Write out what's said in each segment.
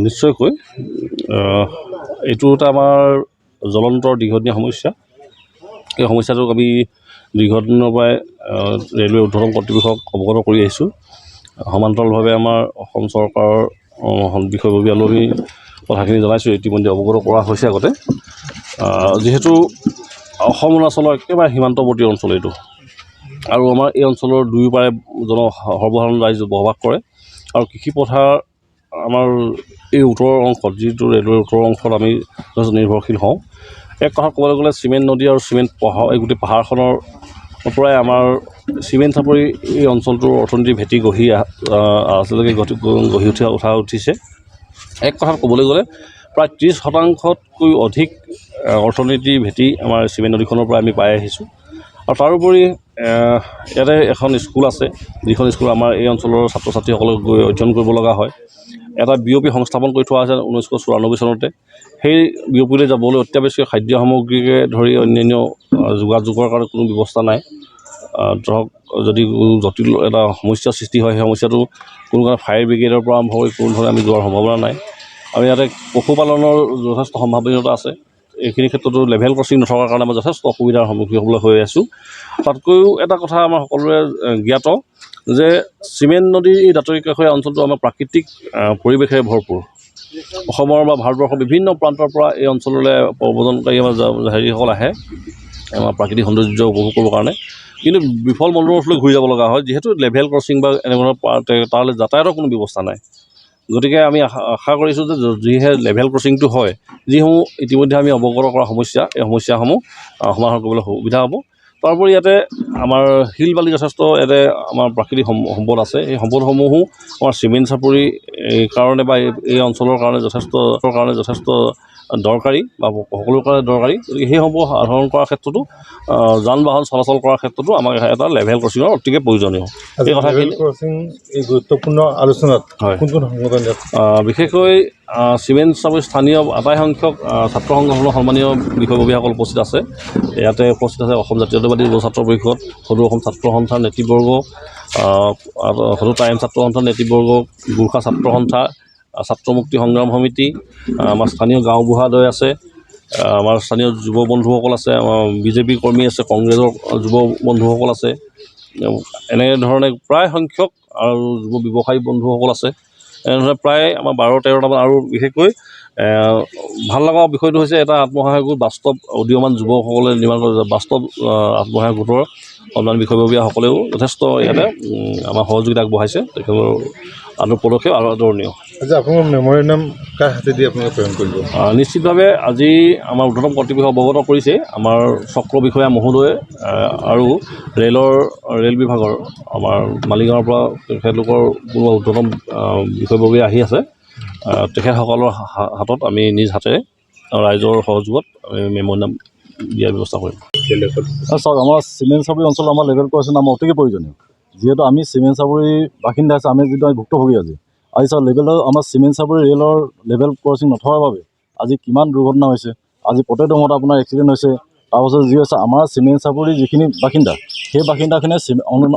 নিশ্চয়কৈ এইটো এটা আমাৰ জ্বলন্ত দীৰ্ঘদিনীয়া সমস্যা। এই সমস্যাটোক আমি দীৰ্ঘদিনৰ পৰাই ৰেলৱে উৰ্ধ্বতন কৰ্তৃপক্ষক অৱগত কৰি আহিছোঁ। সমান্তৰালভাৱে আমাৰ অসম চৰকাৰৰ বিষয়ববীয়ালৈ আমি কথাখিনি জনাইছোঁ, ইতিমধ্যে অৱগত কৰা হৈছে আগতে। যিহেতু অসম অৰুণাচলৰ একেবাৰে সীমান্তৱৰ্তী অঞ্চল এইটো, আৰু আমাৰ এই অঞ্চলৰ দুয়োপাৰে সৰ্বসাধাৰণ ৰাইজ বসবাস কৰে, আৰু কৃষি পথাৰ আমাৰ এই উত্তৰৰ অংশত, যিটো ৰেলৱেৰ উত্তৰৰ অংশত আমি যথেষ্ট নিৰ্ভৰশীল হওঁ। এক কথাত ক'বলৈ গ'লে চিমেণ্ট নদী আৰু চিমেণ্ট পাহাৰ, এই গোটেই পাহাৰখনৰ পৰাই আমাৰ চিমেণ্ট চাপৰি এই অঞ্চলটোৰ অৰ্থনীতিৰ ভেটি আজিলৈকে গঢ়ি উঠিছে। এক কথাত ক'বলৈ গ'লে প্ৰায় 30% অধিক অৰ্থনীতিৰ ভেটি আমাৰ চিমেণ্ট নদীখনৰ পৰা আমি পাই আহিছোঁ। আৰু তাৰোপৰি ইয়াতে এখন স্কুল আছে, যিখন স্কুল আমাৰ এই অঞ্চলৰ ছাত্ৰ ছাত্ৰীসকলক গৈ অধ্যয়ন কৰিব লগা হয়। এটা বিঅপি সংস্থাপন কৰি থোৱা আছে 1994 চনতে। সেই বিঅপিলৈ যাবলৈ অত্যাৱশ্যকীয় খাদ্য সামগ্ৰীকে ধৰি অন্যান্য যোগাযোগৰ কাৰণে কোনো ব্যৱস্থা নাই। ধৰক যদি জটিল এটা সমস্যাৰ সৃষ্টি হয়, সেই সমস্যাটো কোনো কাৰণে ফায়াৰ ব্ৰিগেডৰ পৰা আৰম্ভ কৰি কোনো ধৰণে আমি যোৱাৰ সম্ভাৱনা নাই। আৰু ইয়াতে পশুপালনৰ যথেষ্ট সম্ভাৱনীয়তা আছে। এইখিনি ক্ষেত্ৰতো লেভেল ক্ৰছিং নথকাৰ কাৰণে আমাৰ যথেষ্ট অসুবিধাৰ সন্মুখীন হ'বলৈ হৈ আছোঁ। তাতকৈও এটা কথা আমাৰ সকলোৰে জ্ঞাত যে চিমেণ্ট নদীৰ এই দাঁতৰি কাষৰীয়া অঞ্চলটো আমাৰ প্ৰাকৃতিক পৰিৱেশেৰে ভৰপূৰ। অসমৰ বা ভাৰতবৰ্ষৰ বিভিন্ন প্ৰান্তৰ পৰা এই অঞ্চললৈ পৰ্যটনকাৰী আমাৰ হেৰিসকল আহে আমাৰ প্ৰাকৃতিক সৌন্দৰ্য উপভোগ কৰিবৰ কাৰণে, কিন্তু বিফল মনোৰথলৈ ঘূৰি যাব লগা হয়, যিহেতু লেভেল ক্ৰছিং বা এনেধৰণৰ তালৈ যাতায়াতৰ কোনো ব্যৱস্থা নাই। গতিকে আমি আশা কৰিছোঁ যে যিহে লেভেল ক্ৰছিংটো হয়, যিসমূহ ইতিমধ্যে আমি অৱগত কৰা সমস্যা, এই সমস্যাসমূহ সমাধান কৰিবলৈ সুবিধা হ'ব। তাৰোপৰি ইয়াতে আমাৰ শিল বালি যথেষ্ট ইয়াতে আমাৰ প্ৰাকৃতিক সম্পদ আছে। এই সম্পদসমূহো আমাৰ চিমেণ্ট চাপৰি কাৰণে বা এই অঞ্চলৰ কাৰণে যথেষ্ট দৰকাৰী বা সকলোৰে কাৰণে দৰকাৰী। গতিকে সেইসমূহ সাধন কৰাৰ ক্ষেত্ৰতো যান বাহন চলাচল কৰাৰ ক্ষেত্ৰতো আমাক এটা লেভেল ক্ৰছিঙৰ অতিকে প্ৰয়োজনীয়। এই কথাখিনি গুৰুত্বপূৰ্ণ আলোচনাত বিশেষকৈ চিমেণ্ট চাপৰি স্থানীয় আটাই সংখ্যক ছাত্ৰ সংগঠনৰ সন্মানীয় বিষয়ববীয়াসকল উপস্থিত আছে। ইয়াতে উপস্থিত আছে অসম জাতীয়তাবাদী যুৱ ছাত্ৰ পৰিষদ, সদৌ অসম ছাত্ৰ সন্থাৰ নেতৃবৰ্গ, সদৌ টাইম ছাত্ৰ সন্থাৰ নেতৃবৰ্গ, গোৰ্খা ছাত্ৰ সন্থা, ছাত্ৰ মুক্তি সংগ্ৰাম সমিতি, আমাৰ স্থানীয় গাঁওবুঢ়াদ্বয় আছে, আমাৰ স্থানীয় যুৱ বন্ধুসকল আছে, আমাৰ বিজেপি কৰ্মী আছে, কংগ্ৰেছৰ যুৱ বন্ধুসকল আছে, এনেধৰণে প্ৰায় সংখ্যক আৰু যুৱ ব্যৱসায়ী বন্ধুসকল আছে। এনেধৰণে প্ৰায় আমাৰ 12-13টামান। আৰু বিশেষকৈ ভাল লগা বিষয়টো হৈছে এটা আত্মসহায়ক গোট, বাস্তৱ উদীয়মান যুৱকসকলে নিৰ্মাণ কৰে। বাস্তৱ আত্মসহায়ক গোটৰ সন্মান বিষয়ববীয়াসকলেও যথেষ্ট ইয়াতে আমাৰ সহযোগিতা আগবঢ়াইছে। তেখেতৰ পদক্ষেপ আৰু আদৰণীয়। আপোনাৰ মেম'ৰেণ্ডাম কাৰ হাতেদি আপোনালোকে প্ৰেৰণ কৰিব? নিশ্চিতভাৱে আজি আমাৰ উৰ্ধ্বতন কৰ্তৃপক্ষই অৱগত কৰিছে। আমাৰ চক্ৰ বিষয়া মহোদয়ে আৰু ৰেল বিভাগৰ আমাৰ মালিগাঁৱৰ পৰা তেখেতলোকৰ কোনো উৰ্ধ্বতন বিষয়ববীয়া আহি আছে। তেখেতসকলৰ হাতত আমি নিজ হাতেৰে ৰাইজৰ সহযোগত মেম'ৰেণ্ডাম দিয়াৰ ব্যৱস্থা কৰিম। চাওক, আমাৰ চিমেণ্ট চাপৰি অঞ্চলত আমাৰ লেভেল ক্ৰছিং আমাৰ অতিকে প্ৰয়োজনীয়। যিহেতু আমি চিমেণ্ট চাপৰি বাসিন্দা আছে, আমি যিটো ভুক্তভোগী আজি চাওক আমাৰ চিমেণ্ট চাপৰি ৰেলৰ লেভেল ক্ৰছিং নথকাৰ বাবে আজি কিমান দুৰ্ঘটনা হৈছে। আজি প্ৰত্যেকটো সময়ত আপোনাৰ এক্সিডেণ্ট হৈছে। তাৰপাছত যি হৈছে আমাৰ চিমেণ্ট চাপৰি যিখিনি বাসিন্দা, সেই বাসিন্দাখিনিয়ে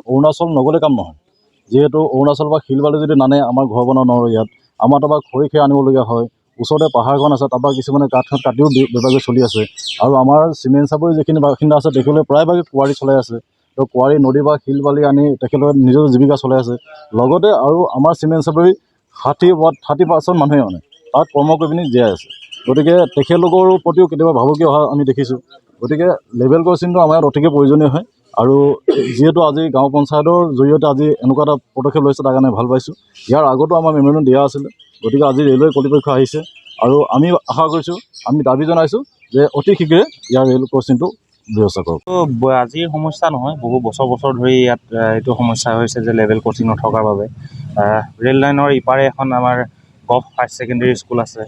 অৰুণাচল নগ'লে কাম নহয়। যিহেতু অৰুণাচল বা শিল বালি যদি নানে আমাৰ ঘৰ বনাব নোৱাৰোঁ। ইয়াত আমাৰ তাৰপৰা খৰি খেৰ আনিবলগীয়া হয়। ওচৰতে পাহাৰখন আছে, তাৰপৰা কিছুমানে কাঠ কাটিও ব্যৱসায় চলি আছে। আৰু আমাৰ চিমেণ্ট চাপৰি যিখিনি বাসিন্দা আছে তেখেতলোকে প্ৰায়ভাগে কুঁৱাৰী চলাই আছে। তো কুঁৱাৰী নদী বা শিল বালি আনি তেখেতলোকে নিজৰ জীৱিকা চলাই আছে। লগতে আৰু আমাৰ চিমেণ্ট চাপৰি 30% মানুহে মানে তাত কৰ্ম কৰি পিনি জীয়াই আছে। গতিকে তেখেতলোকৰ প্ৰতিও কেতিয়াবা ভাবুকি অহা আমি দেখিছোঁ। গতিকে লেভেল ক্ৰছিংটো আমাৰ ইয়াত অতিকে প্ৰয়োজনীয় হয়। আৰু যিহেতু আজি গাঁও পঞ্চায়তৰ জৰিয়তে আজি এনেকুৱা এটা পদক্ষেপ লৈছে, তাৰ কাৰণে ভাল পাইছোঁ। ইয়াৰ আগতো আমাৰ মেম'ৰেণ্ডাম দিয়া আছিলে। গতিকে আজি ৰেলৱে কৰ্তৃপক্ষ আহিছে আৰু আমি আশা কৰিছোঁ, আমি দাবী জনাইছোঁ যে অতি শীঘ্ৰে ইয়াৰ ৰেল ক্ৰছিংটো ব্যৱস্থা কৰক। আজিৰ সমস্যা নহয়, বহু বছৰ ধৰি ইয়াত এইটো সমস্যা হৈছে যে লেভেল ক্ৰছিং নথকাৰ বাবে। ৰেল লাইনৰ ইপাৰে এখন আমাৰ গভ হায়াৰ ছেকেণ্ডেৰী স্কুল আছে।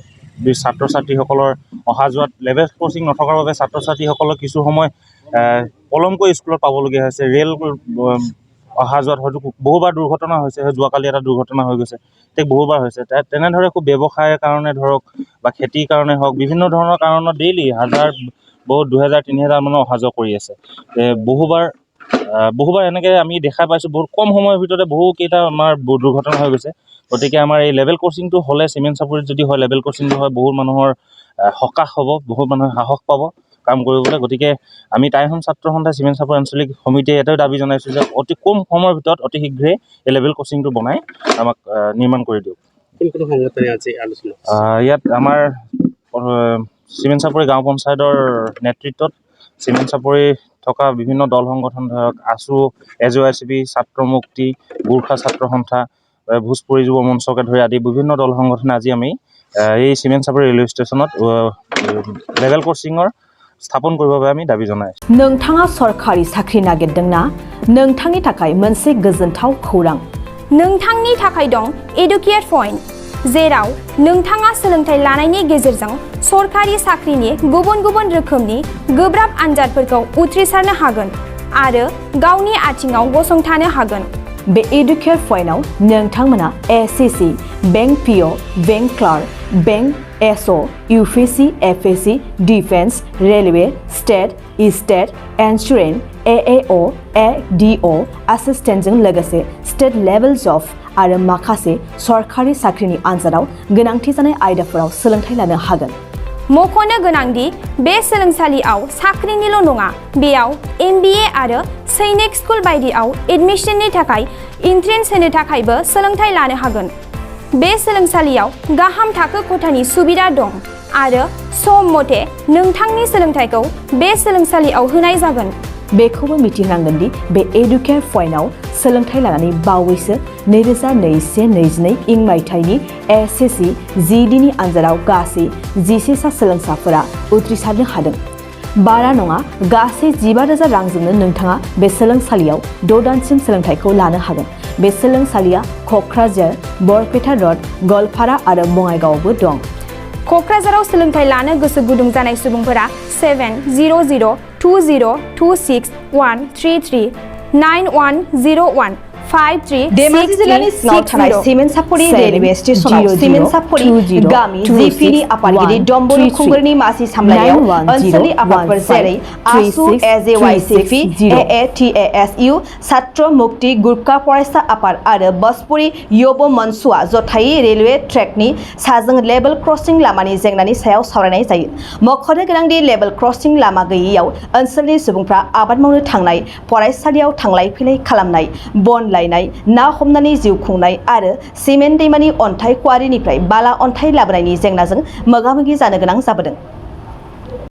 ছাত্ৰ ছাত্ৰীসকলৰ অহা যোৱাত লেভেল ক্ৰছিং নথকাৰ বাবে ছাত্ৰ ছাত্ৰীসকলক কিছু সময় পলমকৈ স্কুলত পাবলগীয়া হৈছে। ৰেল অহা যোৱাত হয়তো বহুবাৰ দুৰ্ঘটনা হৈছে। যোৱাকালি এটা দুৰ্ঘটনা হৈ গৈছে, বহুবাৰ হৈছে। তেনেদৰে খুব ব্যৱসায়ৰ কাৰণে ধৰক বা খেতিৰ কাৰণে হওক, বিভিন্ন ধৰণৰ কাৰণত ডেইলি বহুত 2000-3000 মানুহ অহা যোৱা কৰি আছে। বহুবাৰ এনেকৈ আমি দেখা পাইছোঁ। বহুত কম সময়ৰ ভিতৰতে বহুকেইটা আমাৰ দুৰ্ঘটনা হৈ গৈছে। গতিকে আমাৰ এই লেভেল ক্ৰছিংটো হ'লে চিমেণ্ট চাপৰিত যদি হয় লেভেল ক্ৰছিংটো হয় বহুত মানুহৰ সকাহ হ'ব, বহুত মানুহে সাহস পাব কাম কৰিবলৈ। গতিকে আমি টাইহোম ছাত্ৰ সন্থা চিমেণ্ট চাপৰি আঞ্চলিক সমিতিয়ে এটাই দাবী জনাইছোঁ যে অতি কম সময়ৰ ভিতৰত অতি শীঘ্ৰে এই লেভেল ক্ৰছিংটো বনাই আমাক নিৰ্মাণ কৰি দিয়ক। ইয়াত আমাৰ চিমেণ্ট চাপৰি গাঁও পঞ্চায়তৰ নেতৃত্বত চিমেণ্ট চাপৰি থকা বিভিন্ন দল সংগঠন ধৰক আছু, Ajycp, ছাত্ৰ মুক্তি, গোৰ্খা ছাত্ৰ সন্থা, ভোজপুৰি যুৱ মঞ্চকে ধৰি আদি বিভিন্ন দল সংগঠনে আজি আমি এই চিমেণ্ট চাপৰি ৰেলৱে ষ্টেচনত লেভেল ক্ৰছিঙৰ স্থাপন কৰিবৰ বাবে আমি দাবী জনাই আছোঁ। नोंथाङा सरखारि साख्रि नागिरदोंना? नोंथांनि थाखाय मोनसे गोजोनथाव खौरां। नोंथांनि थाखाय दं एडुकेट पइन्ट, जेराव नोंथाङा सोलोंथाइ लानायनि गेजेरजों सरखारि साख्रिनि गुबुन गुबुन रोखोमनि गोब्राब आनजादफोरखौ उथ्रिसारनो हागोन आरो गावनि आथिङाव गसंथानो हागोन। बे एडुकेट पइन्टआव नोंथांमोना SCC, bank PO, bank clerk, bank SO, UPC, FAC, defence, railway, state insurance, AAO, ADO, एसिस्टेन्टजों लोगोसे स्टेट लेभेल जब आरो माखासे सरखारि साख्रिनि आनजादाव गोनांथि जानाय आयदाफोराव सोलोंथाइ लानो हागोन। मख'नो गोनांदि बे सोलोंसालियाव साख्रिनिल' नङा, बेयाव MBA आरो सैनिक स्कुल बायदियाव एडमिशननि थाखाय एन्ट्रेन्स होनो थाखायबो सोलोंथाइ लानो हागोन। बे सोलोंसालियाव गाहाम थाखो खथानि सुबिदा दं आरो सम मथे नोंथांनि सोलोंथाइखौ बे सोलोंसालियाव होनाय जागोन। बेखौबो मिथिनांगोन दि बे एडुकेट पइन्टआव सोलोंथाइ लानानै बावैसो 2021-22 इं मायथाइनि SCC GDनि आनजादाव गासै 11 सा सोलोंसाफोरा उथ्रिसारनो हादों। बारा नङा, गासै 15,000 रांजोंनो नोंथाङा बे सोलोंसालियाव 6 दानसिम सोलोंथाइखौ लानो हागोन। बे सोलोंसालिया क'क्राझार, बरपेटा र'ड, गलपारा आरो बङाइगावआवबो दं। क'क्राझाराव सोलोंथाइ लानो गोसो गुदुं जानाय सुबुंफोरा 700-20-263-133-9101 धेमाजि जिल्लानि सिङाव थानाय सिमेन्ट सापरि रेलवे स्टेशनाव सिमेन्ट सापरि गामि जिपिनि आफादगिरि डम्बरु खुंगुरनि मासि सामलायनायाव ओनसोलनि आफादफोर जेरै आसु, Ajycp, AATASU, छात्र मुक्ति, गुर्खा फरायसा आफाद आरो भोजपुरि युव मञ्चआ जथायै रेलवे ट्रेकनि साजों लेभेल क्रसिं लामानि जेंनानि सायाव सावरायनाय जायो। मख'नो गोनांदि लेभेल क्रसिं लामा गैयैयाव ओनसोलनि सुबुंफ्रा आबाद मावनो थांनाय, फरायसालियाव थांलाय फैलाय खालामनाय, बन लायनाय, ना हमनानै जिउ खुंनाय आरो सिमेन्ट दैमानि अन्थाइ क्वारिनिफ्राय बाला अन्थाइ लाबोनायनि जेंनाजों मोगा-मोगि जानो गोनां जाबोदों।